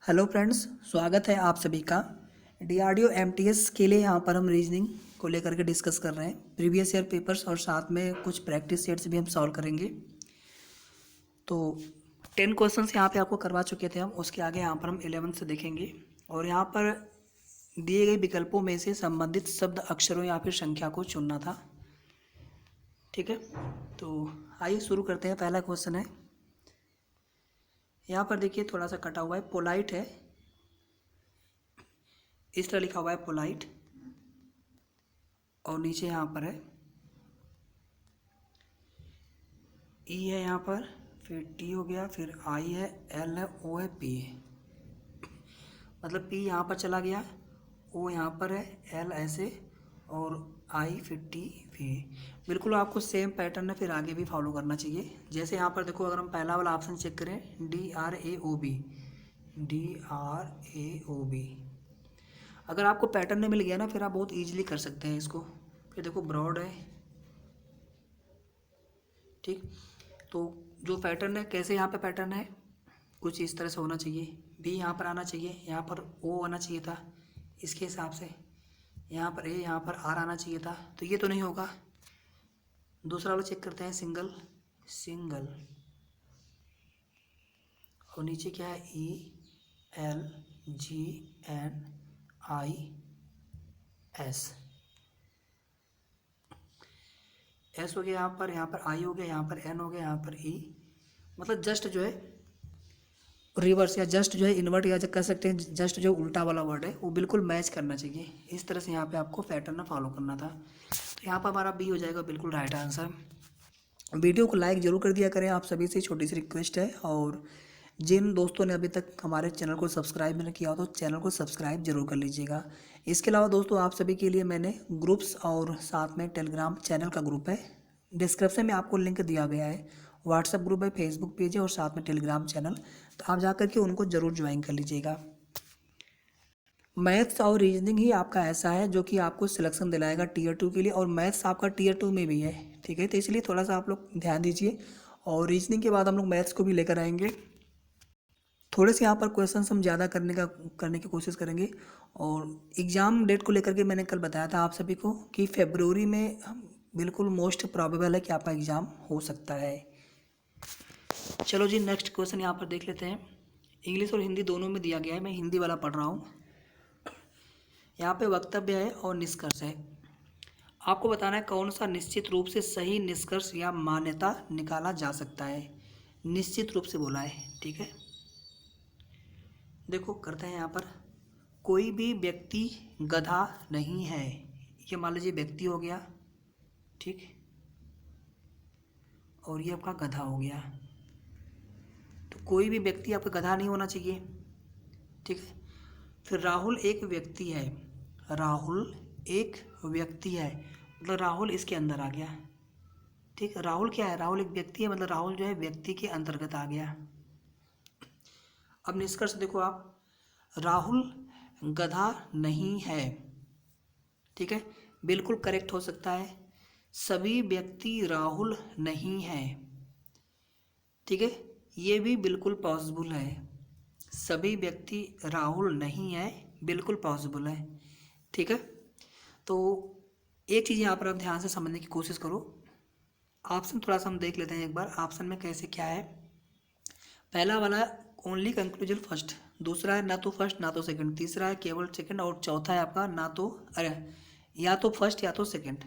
Hello friends, स्वागत है आप सभी का। डीआरडीओ एमटीएस के लिए यहाँ पर हम रीजनिंग को लेकर के डिस्कस कर रहे हैं, प्रीवियस ईयर पेपर्स और साथ में कुछ प्रैक्टिस सेट्स भी हम सॉल्व करेंगे। तो 10 क्वेश्चंस यहाँ पे आपको करवा चुके थे हम, उसके आगे यहाँ पर हम 11 से देखेंगे और यहाँ पर दिए गए विकल्पों में से संबंधित शब्द, अक्षरों या फिर संख्या को चुनना था। ठीक है, तो आइए शुरू करते हैं। पहला क्वेश्चन है, यहाँ पर देखिए थोड़ा सा कटा हुआ है, पोलाइट है, इस तरह लिखा हुआ है पोलाइट, और नीचे यहाँ पर है ई है, यहाँ पर फिर टी हो गया, फिर आई है, एल है, ओ है, पी है। मतलब पी यहाँ पर चला गया, ओ यहाँ पर है, एल ऐसे और आई फिर टी भी। बिल्कुल आपको सेम पैटर्न है, फिर आगे भी फॉलो करना चाहिए। जैसे यहाँ पर देखो, अगर हम पहला वाला ऑप्शन चेक करें, DRAOB, DRAOB, अगर आपको पैटर्न में मिल गया ना, फिर आप बहुत इजीली कर सकते हैं इसको। फिर देखो ब्रॉड है, ठीक। तो जो पैटर्न है, कैसे यहाँ पे पैटर्न है, कुछ इस तरह से होना चाहिए। बी यहाँ पर आना चाहिए, यहाँ पर ओ आना चाहिए था इसके हिसाब से, यहाँ पर ए, यहाँ पर आर आना चाहिए था, तो ये तो नहीं होगा। दूसरा वाला चेक करते हैं, सिंगल, सिंगल, और नीचे क्या है, ELGNIS, एस हो गया, यहाँ पर आई हो गया, यहाँ पर एन हो गया, यहाँ पर ई। मतलब जस्ट जो है रिवर्स या जस्ट जो है इन्वर्ट या कह सकते हैं, जस्ट जो उल्टा वाला वर्ड है वो बिल्कुल मैच करना चाहिए। इस तरह से यहाँ पे आपको पैटर्न फॉलो करना था। तो यहाँ पर हमारा बी हो जाएगा बिल्कुल राइट आंसर। वीडियो को लाइक जरूर कर दिया करें, आप सभी से छोटी सी रिक्वेस्ट है। और जिन दोस्तों ने अभी तक हमारे चैनल को सब्सक्राइब नहीं किया हो तो चैनल को सब्सक्राइब जरूर कर लीजिएगा। इसके अलावा दोस्तों, आप सभी के लिए मैंने ग्रुप्स और साथ में टेलीग्राम चैनल का ग्रुप है, डिस्क्रिप्शन में आपको लिंक दिया गया है। व्हाट्सएप ग्रुप है, फेसबुक पेज है और साथ में टेलीग्राम चैनल, तो आप जाकर के उनको ज़रूर ज्वाइन कर लीजिएगा। मैथ्स और रीजनिंग ही आपका ऐसा है जो कि आपको सिलेक्शन दिलाएगा टीयर 2 के लिए, और मैथ्स आपका टीयर 2 में भी है। ठीक है, तो इसलिए थोड़ा सा आप लोग ध्यान दीजिए। और रीजनिंग के बाद हम लोग मैथ्स को भी लेकर आएंगे। थोड़े से यहाँ पर क्वेश्चन हम ज़्यादा करने की कोशिश करेंगे। और एग्ज़ाम डेट को लेकर के मैंने कल बताया था आप सभी को कि फरवरी में बिल्कुल मोस्ट प्रोबेबल है कि आपका एग्ज़ाम हो सकता है। चलो जी, नेक्स्ट क्वेश्चन यहाँ पर देख लेते हैं। इंग्लिश और हिंदी दोनों में दिया गया है, मैं हिंदी वाला पढ़ रहा हूँ। यहाँ पे वक्तव्य है और निष्कर्ष है। आपको बताना है कौन सा निश्चित रूप से सही निष्कर्ष या मान्यता निकाला जा सकता है। निश्चित रूप से बोला है, ठीक है। देखो करते हैं यहाँ पर, कोई भी व्यक्ति गधा नहीं है, ये मान लीजिए व्यक्ति हो गया, ठीक, और ये आपका गधा हो गया। तो कोई भी व्यक्ति आपका गधा नहीं होना चाहिए, ठीक है। फिर राहुल एक व्यक्ति है, राहुल एक व्यक्ति है, मतलब राहुल इसके अंदर आ गया, ठीक। राहुल क्या है, राहुल एक व्यक्ति है, मतलब राहुल जो है व्यक्ति के अंतर्गत आ गया। अब निष्कर्ष देखो आप, राहुल गधा नहीं है, ठीक है, बिल्कुल करेक्ट हो सकता है। सभी व्यक्ति राहुल नहीं है, ठीक है, ये भी बिल्कुल पॉसिबल है। सभी व्यक्ति राहुल नहीं है, बिल्कुल पॉसिबल है, ठीक है। तो एक चीज़ यहाँ पर आप ध्यान से समझने की कोशिश करो। ऑप्शन थोड़ा सा हम देख लेते हैं एक बार, ऑप्शन में कैसे क्या है। पहला वाला ओनली कंक्लूजन फर्स्ट, दूसरा है ना तो फर्स्ट ना तो सेकंड, तीसरा है केवल सेकंड, और चौथा है आपका ना तो, अरे या तो फर्स्ट या तो सेकंड।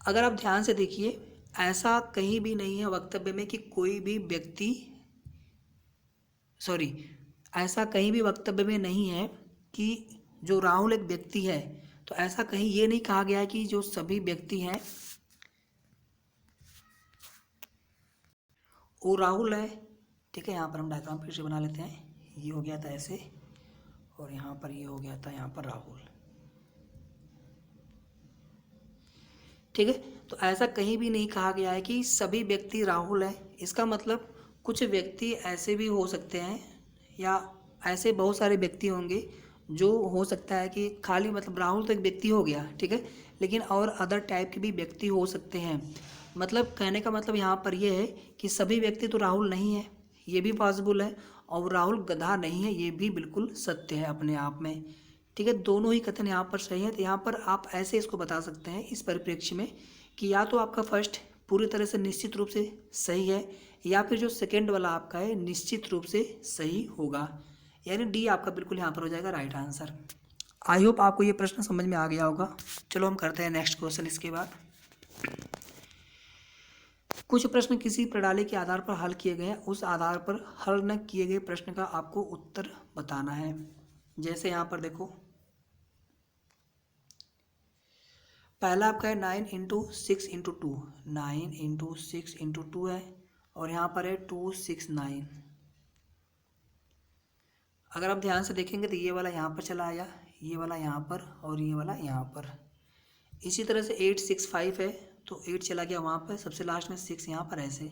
अगर आप ध्यान से देखिए, ऐसा कहीं भी नहीं है वक्तव्य में कि कोई भी व्यक्ति, सॉरी, ऐसा कहीं भी वक्तव्य में नहीं है कि जो राहुल एक व्यक्ति है। तो ऐसा कहीं ये नहीं कहा गया है कि जो सभी व्यक्ति हैं वो राहुल है, ठीक है। यहाँ पर हम डायग्राम फिर से बना लेते हैं, ये हो गया था ऐसे, और यहाँ पर ये हो गया था यहाँ पर राहुल, ठीक है। तो ऐसा कहीं भी नहीं कहा गया है कि सभी व्यक्ति राहुल है। इसका मतलब कुछ व्यक्ति ऐसे भी हो सकते हैं, या ऐसे बहुत सारे व्यक्ति होंगे जो हो सकता है कि खाली, मतलब राहुल तो एक व्यक्ति हो गया, ठीक है, लेकिन और अदर टाइप के भी व्यक्ति हो सकते हैं। मतलब कहने का मतलब यहाँ पर ये है कि सभी व्यक्ति तो राहुल नहीं है, ये भी पॉसिबल है, और राहुल गधा नहीं है, ये भी बिल्कुल सत्य है अपने आप में। ठीक है, दोनों ही कथन यहाँ पर सही है। तो यहाँ पर आप ऐसे इसको बता सकते हैं इस परिप्रेक्ष्य में कि या तो आपका फर्स्ट पूरी तरह से निश्चित रूप से सही है, या फिर जो सेकेंड वाला आपका है निश्चित रूप से सही होगा, यानी डी आपका बिल्कुल यहाँ पर हो जाएगा राइट आंसर। आई होप आपको ये प्रश्न समझ में आ गया होगा। चलो हम करते हैं नेक्स्ट क्वेश्चन। इसके बाद कुछ प्रश्न किसी प्रणाली के आधार पर हल किए गए हैं, उस आधार पर हल न किए गए प्रश्न का आपको उत्तर बताना है। जैसे यहाँ पर देखो, पहला आपका है 9 × 6 × 2, 9 × 6 × 2 है, और यहाँ पर है 269। अगर आप ध्यान से देखेंगे तो ये वाला यहाँ पर चला आया, ये वाला यहाँ पर, और ये वाला यहाँ पर। इसी तरह से 865 है, तो 8 चला गया वहाँ पर, सबसे लास्ट में 6 यहाँ पर, ऐसे।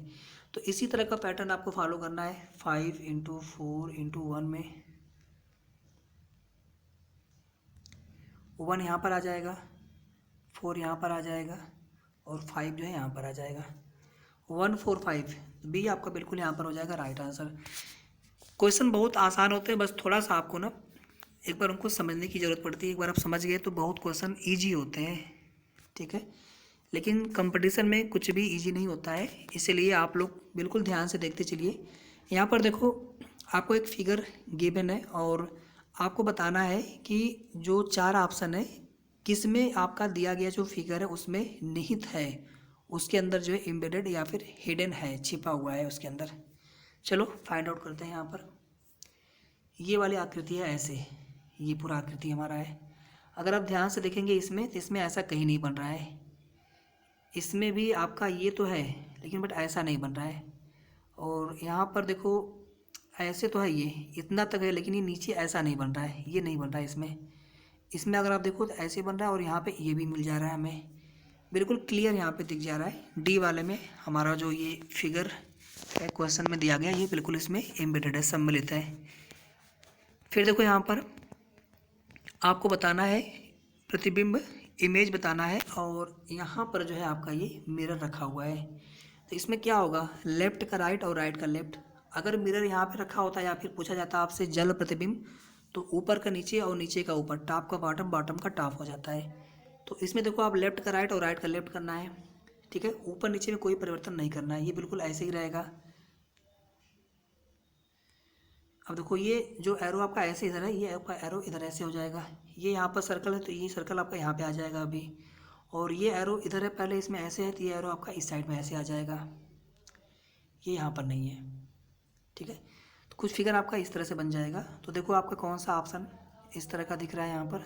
तो इसी तरह का पैटर्न आपको फॉलो करना है। 5 × 4 × 1 में 1 यहाँ पर आ जाएगा, 4 यहाँ पर आ जाएगा, और 5 जो है यहाँ पर आ जाएगा। 145 बी आपका बिल्कुल यहाँ पर हो जाएगा राइट आंसर। क्वेश्चन बहुत आसान होते हैं, बस थोड़ा सा आपको ना एक बार उनको समझने की ज़रूरत पड़ती है। एक बार आप समझ गए तो बहुत क्वेश्चन ईजी होते हैं, ठीक है। लेकिन कंपटीशन में कुछ भी इजी नहीं होता है, इसलिए आप लोग बिल्कुल ध्यान से देखते चलिए। यहाँ पर देखो, आपको एक फिगर गिवन है और आपको बताना है कि जो 4 ऑप्शन है किसमें आपका दिया गया जो फिगर है उसमें निहित है, उसके अंदर जो है एम्बेडेड या फिर हिडन है, छिपा हुआ है उसके अंदर। चलो फाइंड आउट करते हैं। यहाँ पर ये वाली आकृति है ऐसे, ये पूरा आकृति हमारा है। अगर आप ध्यान से देखेंगे इसमें, तो इसमें ऐसा कहीं नहीं बन रहा है। इसमें भी आपका ये तो है, लेकिन बट ऐसा नहीं बन रहा है। और यहाँ पर देखो, ऐसे तो है, ये इतना तक है, लेकिन ये नीचे ऐसा नहीं बन रहा है, ये नहीं बन रहा है इसमें। इसमें अगर आप देखो तो ऐसे बन रहा है, और यहाँ पे ये भी मिल जा रहा है हमें, बिल्कुल क्लियर यहाँ पे दिख जा रहा है। डी वाले में हमारा जो ये फिगर है क्वेश्चन में दिया गया, ये बिल्कुल इसमें एम्बेडेड है, सम्मिलित है। फिर देखो यहाँ पर आपको बताना है प्रतिबिंब, इमेज बताना है, और यहाँ पर जो है आपका ये मिरर रखा हुआ है। तो इसमें क्या होगा, लेफ्ट का राइट और राइट का लेफ्ट। अगर मिरर यहाँ पे रखा होता या फिर पूछा जाता आपसे जल प्रतिबिंब, तो ऊपर का नीचे और नीचे का ऊपर, टॉप का बॉटम, बॉटम का टॉप हो जाता है। तो इसमें देखो आप लेफ्ट का राइट और राइट का लेफ्ट करना है, ठीक है। ऊपर नीचे में कोई परिवर्तन नहीं करना है, ये बिल्कुल ऐसे ही रहेगा। अब देखो, ये जो एरो आपका ऐसे इधर है, ये आपका एरो इधर ऐसे हो जाएगा। ये यहाँ पर सर्कल है, तो ये सर्कल आपका यहाँ पे आ जाएगा अभी। और ये एरो इधर है, पहले इसमें ऐसे है, तो ये एरो आपका इस साइड में ऐसे आ जाएगा, ये यहाँ पर नहीं है, ठीक है। तो कुछ फिगर आपका इस तरह से बन जाएगा। तो देखो आपका कौन सा ऑप्शन इस तरह का दिख रहा है, यहाँ पर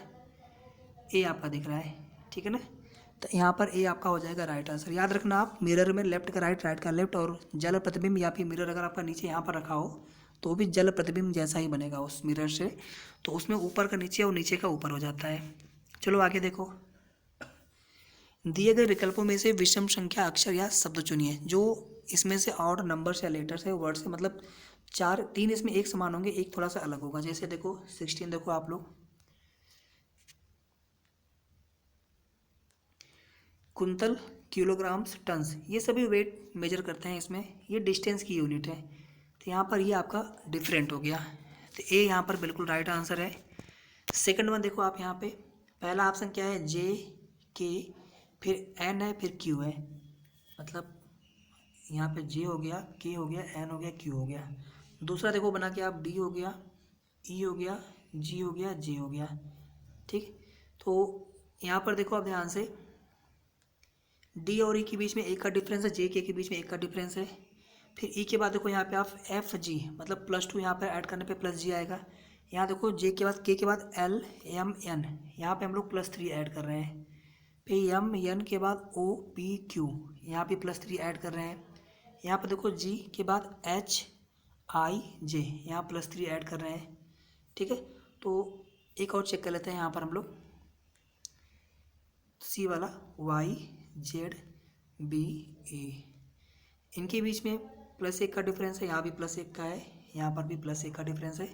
ए आपका दिख रहा है, ठीक है ना। तो यहाँ पर ए आपका हो जाएगा राइट आंसर। याद रखना आप, मिरर में लेफ्ट का राइट, राइट का लेफ्ट, और जल प्रतिबिंब या फिर मिरर अगर आपका नीचे यहाँ पर रखा हो तो भी जल प्रतिबिंब जैसा ही बनेगा उस मिरर से। तो उसमें ऊपर का नीचे और नीचे का ऊपर हो जाता है। चलो आगे देखो, दिए गए विकल्पों में से विषम संख्या अक्षर या शब्द चुनिए। जो इसमें से ऑड नंबर्स या लेटर्स है, वर्ड्स है, मतलब 3 इसमें एक समान होंगे, एक थोड़ा सा अलग होगा। जैसे देखो 16 देखो आप लोग, कुंतल, किलोग्राम्स, टन्स, ये सभी वेट मेजर करते हैं इसमें, ये डिस्टेंस की यूनिट है। तो यहाँ पर ये आपका डिफरेंट हो गया, तो ए यहाँ पर बिल्कुल राइट आंसर है। सेकंड वन देखो आप, यहाँ पे पहला ऑप्शन क्या है, जे के, फिर एन है, फिर क्यू है। मतलब यहाँ पे जे हो गया, के हो गया, एन हो गया, क्यू हो गया। दूसरा देखो बना के आप, डी हो गया, ई हो गया, जी हो गया, जे हो गया, ठीक। तो यहाँ पर देखो आप ध्यान से, डी और ई के बीच में एक का डिफरेंस है, जे के बीच में एक का डिफरेंस है। फिर ई के बाद देखो यहाँ पे आप एफ जी, मतलब +2 यहाँ पे ऐड करने पे प्लस जी आएगा। यहाँ देखो जे के बाद, के के बाद एल एम एन, यहाँ पे हम लोग +3 ऐड कर रहे हैं। फिर एम एन के बाद ओ पी क्यू, यहाँ पे +3 ऐड कर रहे हैं। यहाँ पर देखो जी के बाद एच आई जे, यहाँ +3 ऐड कर रहे हैं, ठीक है। तो एक और चेक कर लेते हैं यहाँ पर हम लोग, सी वाला वाई जेड बी ए, इनके बीच में +1 का डिफरेंस है, यहाँ भी +1 का है, यहाँ पर भी +1 का डिफरेंस है।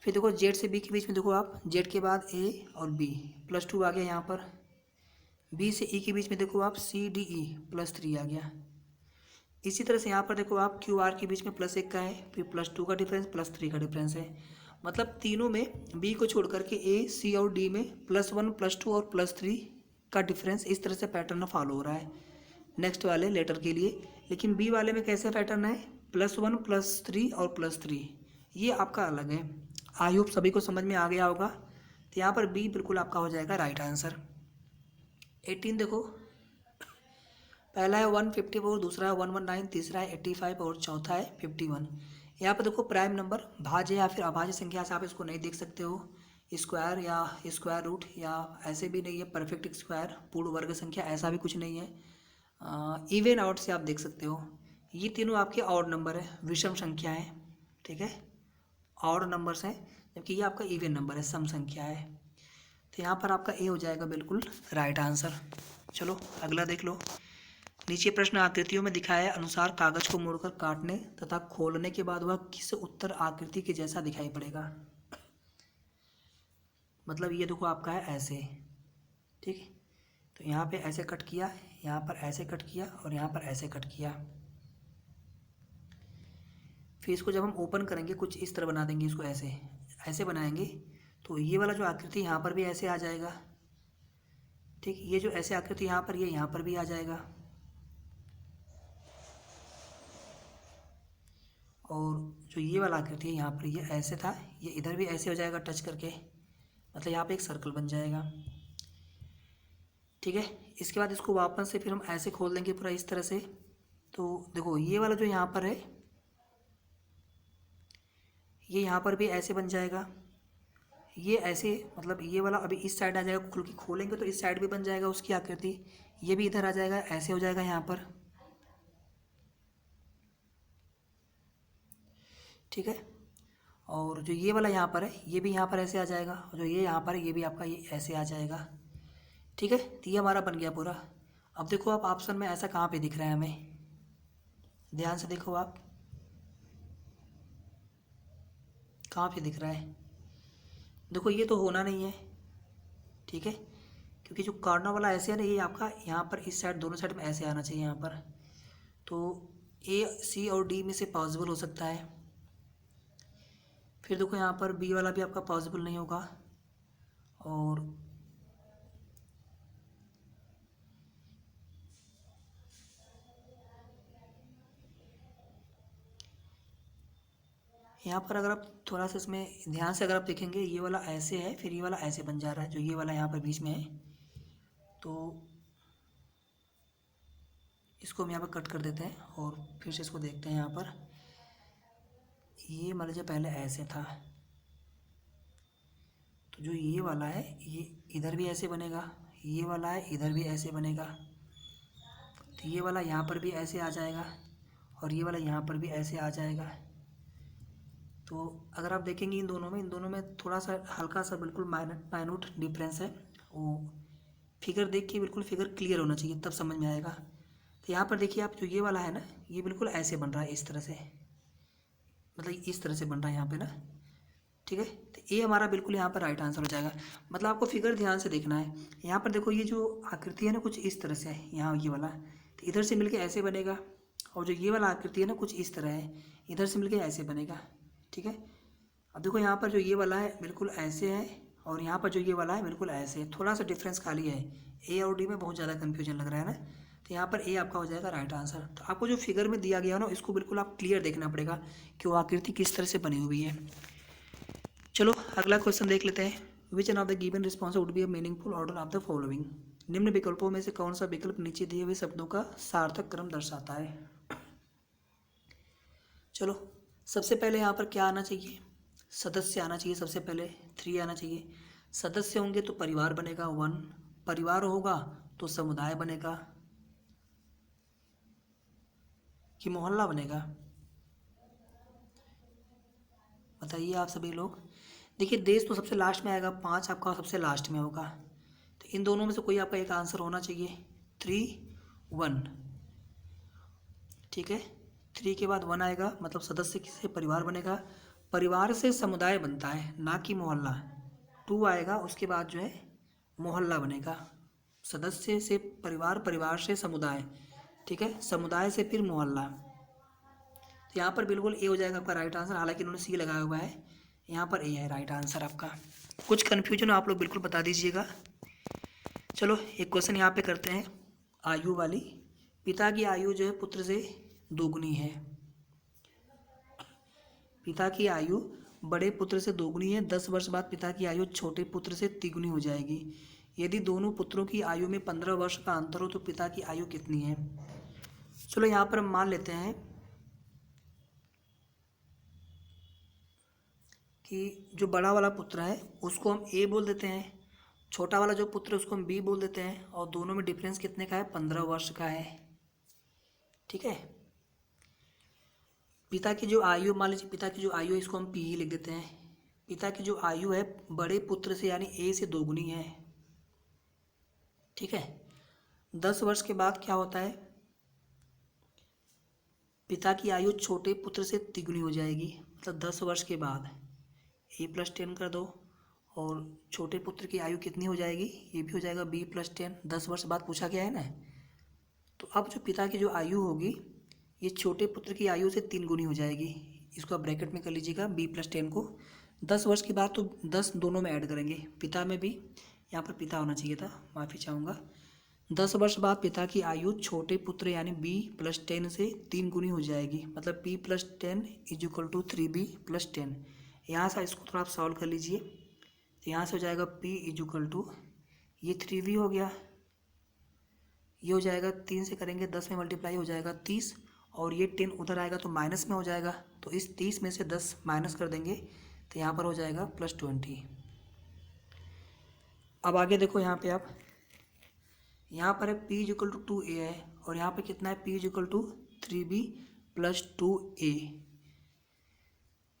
फिर देखो जेड से बी के बीच में देखो आप, जेड के बाद ए और बी, +2 आ गया यहाँ पर। बी से ई के बीच में देखो आप, सी डी ई, +3 आ गया। इसी तरह से यहाँ पर देखो आप क्यू आर के बीच में +1 का है, फिर +2 का डिफरेंस, +3 का डिफरेंस है। मतलब तीनों में बी को छोड़ करके ए, सी और डी में +1, +2 और +3 का डिफरेंस इस तरह से पैटर्न फॉलो हो रहा है नेक्स्ट वाले लेटर के लिए। लेकिन बी वाले में कैसे पैटर्न है, +1, +3 और +3, ये आपका अलग है। आई होप सभी को समझ में आ गया होगा। तो यहाँ पर बी बिल्कुल आपका हो जाएगा राइट आंसर। 18 देखो, पहला है 154, दूसरा है 119, तीसरा है 85 और चौथा है 51। यहाँ पर देखो प्राइम नंबर भाज्य या फिर अभाज्य संख्या से आप इसको नहीं देख सकते हो, स्क्वायर या स्क्वायर रूट या ऐसे भी नहीं है परफेक्ट स्क्वायर पूर्ण वर्ग संख्या, ऐसा भी कुछ नहीं है। इवन आउट से आप देख सकते हो। ये तीनों आपके ऑड नंबर है, विषम संख्या है, ठीक है, ऑड नंबर्स हैं, जबकि ये आपका इवन नंबर है, सम संख्या है। तो यहाँ पर आपका ए हो जाएगा बिल्कुल राइट आंसर। चलो अगला देख लो। नीचे प्रश्न आकृतियों में दिखाए अनुसार कागज को मोड़कर काटने तथा खोलने के बाद वह किस उत्तर आकृति के जैसा दिखाई पड़ेगा। मतलब ये देखो आपका है ऐसे, ठीक है, तो यहाँ पे ऐसे कट किया, यहाँ पर ऐसे कट किया और यहाँ पर ऐसे कट किया। फिर इसको जब हम ओपन करेंगे कुछ इस तरह बना देंगे, इसको ऐसे ऐसे बनाएंगे, तो ये वाला जो आकृति यहाँ पर भी ऐसे आ जाएगा, ठीक, ये जो ऐसे आकृति यहाँ पर, ये यहाँ पर भी आ जाएगा। और जो ये वाला आकृति है यहाँ पर, ये ऐसे था, ये इधर भी ऐसे हो जाएगा टच करके, मतलब यहाँ पे एक सर्कल बन जाएगा, ठीक है। इसके बाद इसको वापस से फिर हम ऐसे खोल देंगे पूरा इस तरह से। तो देखो ये वाला जो यहाँ पर है, ये यहाँ पर भी ऐसे बन जाएगा, ये ऐसे, मतलब ये वाला अभी इस साइड आ जाएगा, खुल के खोलेंगे तो इस साइड भी बन जाएगा उसकी आकृति, ये भी इधर आ जाएगा, ऐसे हो जाएगा यहाँ पर, ठीक है। और जो ये वाला यहाँ पर है, ये भी यहाँ पर ऐसे आ जाएगा, और जो ये यहाँ पर है, ये भी आपका ये ऐसे आ जाएगा, ठीक है। तो ये हमारा बन गया पूरा। अब देखो आप ऑप्शन में ऐसा कहाँ पे दिख रहा है हमें, ध्यान से देखो आप कहाँ पे दिख रहा है। देखो ये तो होना नहीं है, ठीक है, क्योंकि जो काटना वाला ऐसे है ना, ये आपका यहाँ पर इस साइड दोनों साइड में ऐसे आना चाहिए यहाँ पर। तो ए, सी और डी में से पॉसिबल हो सकता है। फिर देखो यहाँ पर बी वाला भी आपका पॉसिबल नहीं होगा, और यहाँ पर अगर आप थोड़ा सा इसमें ध्यान से अगर आप देखेंगे, ये वाला ऐसे है, फिर ये वाला ऐसे बन जा रहा है, जो ये वाला यहाँ पर बीच में है। तो इसको हम यहाँ पर कट कर देते हैं और फिर से इसको देखते हैं। यहाँ पर ये मान लीजिए पहले ऐसे था, तो जो ये वाला है ये इधर भी ऐसे बनेगा, ये वाला है इधर भी ऐसे बनेगा, तो ये वाला यहाँ पर भी ऐसे आ जाएगा और ये वाला यहाँ पर भी ऐसे आ जाएगा। तो अगर आप देखेंगे इन दोनों में थोड़ा सा हल्का सा बिल्कुल माइन्यूट डिफरेंस है, वो फिगर देख के बिल्कुल फिगर क्लियर होना चाहिए, तब समझ में आएगा। तो यहाँ पर देखिए आप, जो ये वाला है ना, ये बिल्कुल ऐसे बन रहा है, इस तरह से, मतलब इस तरह से बन रहा है यहाँ पे ना, ठीक है। तो ये हमारा बिल्कुल यहाँ पर राइट आंसर हो जाएगा। मतलब आपको फिगर ध्यान से देखना है। यहाँ पर देखो ये जो आकृति है ना, कुछ इस तरह से है, यहाँ ये वाला, तो इधर से मिलके ऐसे बनेगा, और जो ये वाला आकृति है ना, कुछ इस तरह है, इधर से मिलके ऐसे बनेगा, ठीक है। अब देखो यहाँ पर जो ये वाला है बिल्कुल ऐसे है, और यहाँ पर जो ये वाला है बिल्कुल ऐसे है, थोड़ा सा डिफरेंस खाली है। ए और डी में बहुत ज़्यादा कन्फ्यूजन लग रहा है ना, तो यहाँ पर ए आपका हो जाएगा राइट आंसर। तो आपको जो फिगर में दिया गया है ना, इसको बिल्कुल आप क्लियर देखना पड़ेगा कि वो आकृति किस तरह से बनी हुई है। चलो अगला क्वेश्चन देख लेते हैं। विच N of the given response would be a meaningful order of the following. निम्न विकल्पों में से कौन सा विकल्प नीचे दिए हुए शब्दों का सार्थक क्रम दर्शाता है। चलो सबसे पहले यहाँ पर क्या आना चाहिए, सदस्य आना चाहिए, सबसे पहले 3 आना चाहिए। सदस्य होंगे तो परिवार बनेगा 1, परिवार होगा तो समुदाय बनेगा कि मोहल्ला बनेगा, बताइए आप सभी लोग। देखिए देश तो सबसे लास्ट में आएगा, 5 आपका सबसे लास्ट में होगा, तो इन दोनों में से कोई आपका एक आंसर होना चाहिए। 3, 1, ठीक है, 3 के बाद 1 आएगा, मतलब सदस्य से परिवार बनेगा, परिवार से समुदाय बनता है ना कि मोहल्ला। 2 आएगा, उसके बाद जो है मोहल्ला बनेगा। सदस्य से परिवार, परिवार से समुदाय, ठीक है, समुदाय से फिर मोहल्ला। तो यहाँ पर बिल्कुल ए हो जाएगा आपका राइट आंसर, हालांकि इन्होंने सी लगाया हुआ है, यहाँ पर ए है राइट आंसर आपका। कुछ कन्फ्यूजन हो आप लोग बिल्कुल बता दीजिएगा। चलो एक क्वेश्चन यहाँ पे करते हैं, आयु वाली। पिता की आयु जो है पुत्र से दोगुनी है। पिता की आयु बड़े पुत्र से दोगुनी है, 10 वर्ष बाद पिता की आयु छोटे पुत्र से तिगुनी हो जाएगी। यदि दोनों पुत्रों की आयु में 15 वर्ष का अंतर हो तो पिता की आयु कितनी है। चलो यहाँ पर हम मान लेते हैं कि जो बड़ा वाला पुत्र है उसको हम ए बोल देते हैं, छोटा वाला जो पुत्र है उसको हम बी बोल देते हैं, और दोनों में डिफरेंस कितने का है, 15 वर्ष का है। ठीक है, पिता की जो आयु, मान लीजिए पिता की जो आयु है इसको हम पी ही लिख देते हैं। पिता की जो आयु है बड़े पुत्र से यानी ए से दोगुनी है। ठीक है, 10 वर्ष के बाद क्या होता है, पिता की आयु छोटे पुत्र से तिगुनी हो जाएगी। मतलब 10 वर्ष के बाद ए प्लस 10 कर दो, और छोटे पुत्र की आयु कितनी हो जाएगी, ये भी हो जाएगा बी प्लस 10। 10 वर्ष बाद पूछा गया है ना। तो अब जो पिता की जो आयु होगी ये छोटे पुत्र की आयु से 3 गुनी हो जाएगी। इसको आप ब्रैकेट में कर लीजिएगा, बी प्लस 10 को। 10 वर्ष के बाद तो 10 दोनों में ऐड करेंगे, पिता में भी, यहाँ पर पिता होना चाहिए था, माफ़ी चाहूँगा। 10 वर्ष बाद पिता की आयु छोटे पुत्र यानी बी प्लस 10 से 3 गुनी हो जाएगी। मतलब B plus 10 is equal to 3b plus 10। यहाँ से इसको थोड़ा आप सॉल्व कर लीजिए, तो यहाँ से हो जाएगा p इज इक्वल टू, ये 3b हो गया, ये हो जाएगा 3 से करेंगे 10 में मल्टीप्लाई हो जाएगा 30, और ये 10 उधर आएगा तो माइनस में हो जाएगा, तो इस 30 में से 10 माइनस कर देंगे तो यहाँ पर हो जाएगा प्लस 20। अब आगे देखो यहाँ पे आप, यहाँ पर है p is equal to 2a है, और यहाँ पे कितना है, p is equal to 3b plus 2a।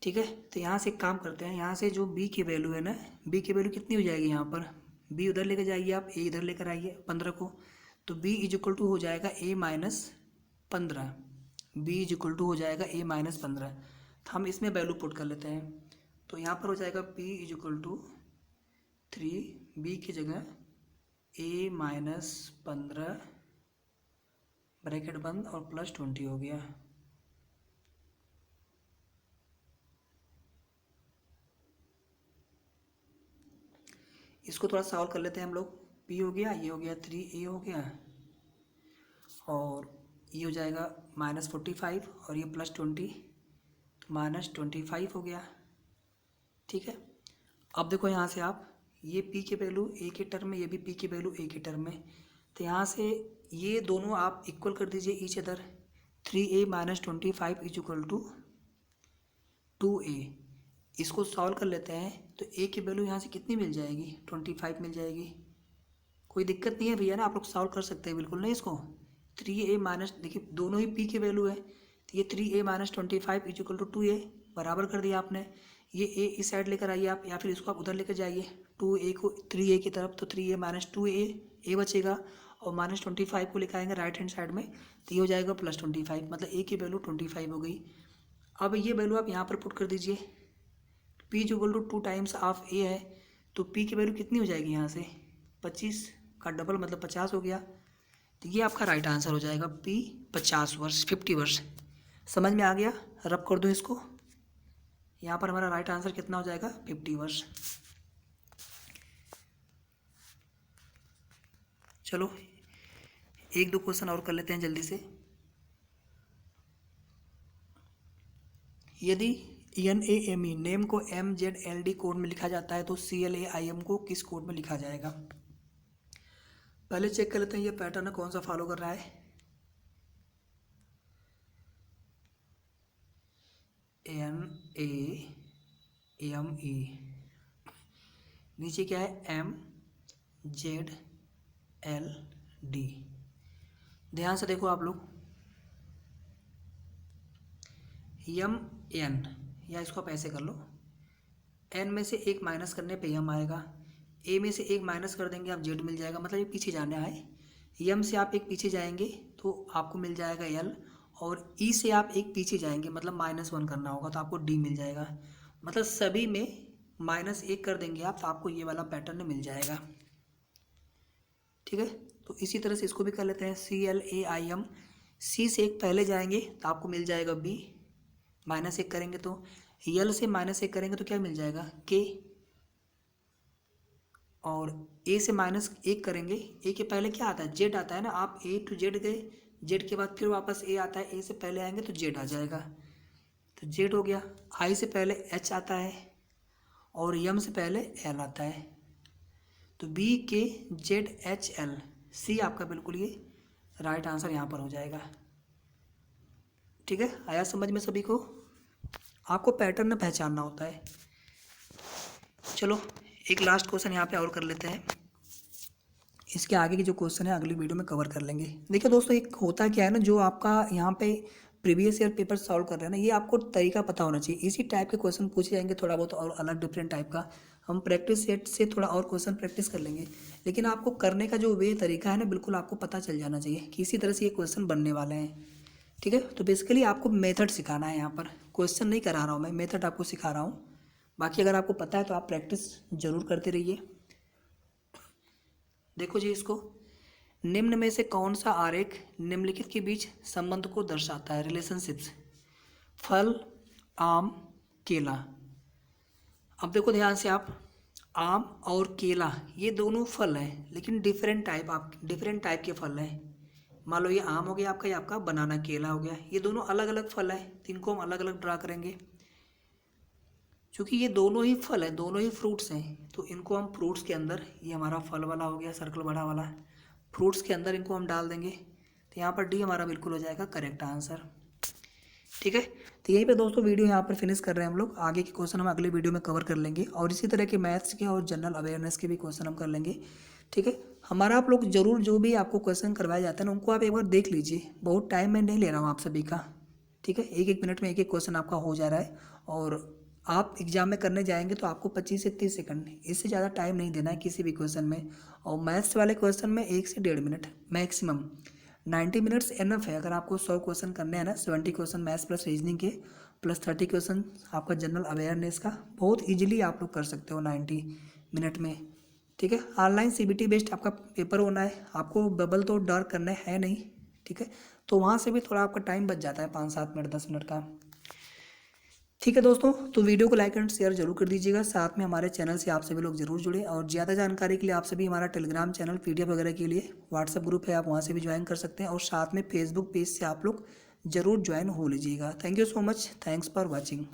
ठीक है, तो यहाँ से एक काम करते हैं, यहाँ से जो b की वैल्यू है ना, b की वैल्यू कितनी हो जाएगी, यहाँ पर b उधर लेकर जाइए आप, a इधर लेकर आइए 15 को, तो b इज इक्वल टू हो जाएगा a minus 15। b is equal to हो जाएगा a माइनस 15। तो हम इसमें वैल्यू पुट कर लेते हैं, तो यहाँ पर हो जाएगा p is equal to 3b की जगह a माइनस 15 ब्रैकेट बंद और प्लस 20 हो गया। इसको थोड़ा सॉल्व कर लेते हैं हम लोग। p हो गया, ये हो गया 3a हो गया, और ये हो जाएगा माइनस 45 और ये प्लस 20, तो माइनस 25 हो गया। ठीक है, अब देखो यहाँ से आप, ये p के वैल्यू a के टर्म में, ये भी p की वैल्यू a के टर्म में, तो यहाँ से ये दोनों आप इक्वल कर दीजिए each other. 3a minus 25 is equal to 2a। इसको सॉल्व कर लेते हैं, तो a की वैल्यू यहाँ से कितनी मिल जाएगी, 25 मिल जाएगी। कोई दिक्कत नहीं है भैया ना, आप लोग सॉल्व कर सकते हैं बिल्कुल नहीं इसको। 3a माइनस, देखिए दोनों ही p की वैल्यू है, तो ये 3a minus 25 is equal to 2a, बराबर कर दिया आपने। ये a इस साइड लेकर आइए आप, या फिर इसको आप उधर लेकर जाइए 2a को 3a की तरफ, तो 3a माइनस 2a, a बचेगा, और माइनस 25 को लेकर आएंगे राइट हैंड साइड में, तो ये हो जाएगा प्लस 25। मतलब a की वैल्यू 25 हो गई। अब ये वैल्यू आप यहाँ पर पुट कर दीजिए, p is equal to 2 times of a है, तो p की वैल्यू कितनी हो जाएगी यहाँ से, 25 का डबल मतलब 50 हो गया। तो ये आपका राइट आंसर हो जाएगा p 50 वर्ष, 50 वर्ष। समझ में आ गया, रब कर दो इसको, यहाँ पर हमारा राइट आंसर कितना हो जाएगा, 50 वर्ष। चलो एक दो क्वेश्चन और कर लेते हैं जल्दी से। यदि NAME नेम को MZLD कोड में लिखा जाता है तो CLAIM को किस कोड में लिखा जाएगा। पहले चेक कर लेते हैं ये पैटर्न कौन सा फॉलो कर रहा है। NAME, नीचे क्या है, MZLD। ध्यान से देखो आप लोग, MN, या इसको आप ऐसे कर लो, N में से एक माइनस करने पे M आएगा, A में से एक माइनस कर देंगे आप Z मिल जाएगा, मतलब ये पीछे जाने आए। M से आप एक पीछे जाएंगे तो आपको मिल जाएगा L, और E से आप एक पीछे जाएंगे मतलब -1 करना होगा तो आपको D मिल जाएगा। मतलब सभी में -1 कर देंगे आप तो आपको ये वाला पैटर्न मिल जाएगा। ठीक है, तो इसी तरह से इसको भी कर लेते हैं, CLAIM सी से एक पहले जाएंगे तो आपको मिल जाएगा बी, -1 करेंगे तो यल से -1 करेंगे तो क्या मिल जाएगा के, और ए से -1 करेंगे, ए के पहले क्या आता है जेड आता है ना, आप ए टू जेड गए, जेड के बाद फिर वापस ए आता है, ए से पहले आएंगे तो जेड आ जाएगा, तो जेड हो गया। आई से पहले एच आता है और यम से पहले एल आता है, तो बी के जेड एच एल, सी आपका बिल्कुल ये राइट आंसर यहाँ पर हो जाएगा। ठीक है, आया समझ में सभी को? आपको पैटर्न पहचानना होता है। चलो एक लास्ट क्वेश्चन यहाँ पे और कर लेते हैं, इसके आगे की जो क्वेश्चन है अगली वीडियो में कवर कर लेंगे। देखिए दोस्तों, एक होता क्या है ना, जो आपका यहाँ पे प्रीवियस ईयर पेपर सॉल्व कर रहे हैं ना, ये आपको तरीका पता होना चाहिए। इसी टाइप के क्वेश्चन पूछे जाएंगे, थोड़ा बहुत और अलग डिफरेंट टाइप का, हम प्रैक्टिस सेट से थोड़ा और क्वेश्चन प्रैक्टिस कर लेंगे, लेकिन आपको करने का जो वे तरीका है ना, बिल्कुल आपको पता चल जाना चाहिए कि इसी तरह से ये क्वेश्चन बनने वाले हैं। ठीक है, तो बेसिकली आपको मेथड सिखाना है, यहाँ पर क्वेश्चन नहीं करा रहा हूँ मैं, मेथड आपको सिखा रहा हूँ। बाकी अगर आपको पता है तो आप प्रैक्टिस जरूर करते रहिए। देखो जी, इसको निम्न में से कौन सा आरेख निम्नलिखित के बीच संबंध को दर्शाता है, रिलेशनशिप्स, फल, आम, केला। अब देखो ध्यान से आप, आम और केला ये दोनों फल हैं, लेकिन डिफरेंट टाइप के फल हैं। मान लो ये आम हो गया आपका, ये आपका बनाना केला हो गया, ये दोनों अलग अलग फल हैं, तो इनको हम अलग अलग ड्रा करेंगे। चूँकि ये दोनों ही फल हैं, दोनों ही फ्रूट्स हैं, तो इनको हम फ्रूट्स के अंदर, ये हमारा फल वाला हो गया सर्कल बड़ा वाला, फ्रूट्स के अंदर इनको हम डाल देंगे, तो यहाँ पर डी हमारा बिल्कुल हो जाएगा करेक्ट आंसर। ठीक है, तो यहीं पे दोस्तों वीडियो यहाँ पर फिनिश कर रहे हैं हम लोग। आगे के क्वेश्चन हम अगले वीडियो में कवर कर लेंगे, और इसी तरह के मैथ्स के और जनरल अवेयरनेस के भी क्वेश्चन हम कर लेंगे। ठीक है, हमारा आप लोग जरूर जो भी आपको क्वेश्चन करवाए जाते हैं ना, उनको आप एक बार देख लीजिए, बहुत टाइम मैं नहीं ले रहा हूँ आप सभी का। ठीक है, एक एक मिनट में एक एक क्वेश्चन आपका हो जा रहा है, और आप एग्जाम में करने जाएंगे तो आपको 25 से 30 सेकंड, इससे ज़्यादा टाइम नहीं देना है किसी भी क्वेश्चन में। और मैथ्स वाले क्वेश्चन में 1 से 1.5 मिनट मैक्सिमम, 90 मिनट्स एनफ है। अगर आपको 100 क्वेश्चन करने हैं ना, 70 क्वेश्चन मैथ्स प्लस रीजनिंग के, प्लस 30 क्वेश्चन आपका जनरल अवेयरनेस का, बहुत ईजिली आप लोग कर सकते हो 90 मिनट में। ठीक है, ऑनलाइन CBT बेस्ड आपका पेपर होना है, आपको बबल तो डर करना है नहीं। ठीक है, तो वहाँ से भी थोड़ा आपका टाइम बच जाता है, 5-7 मिनट 10 मिनट का। ठीक है दोस्तों, तो वीडियो को लाइक एंड शेयर जरूर कर दीजिएगा, साथ में हमारे चैनल से आप सभी लोग जरूर जुड़े, और ज़्यादा जानकारी के लिए आप सभी हमारा टेलीग्राम चैनल, PDF वगैरह के लिए व्हाट्सएप ग्रुप है, आप वहाँ से भी ज्वाइन कर सकते हैं, और साथ में फेसबुक पेज से आप लोग जरूर ज्वाइन हो लीजिएगा। Thank you so much, thanks for watching.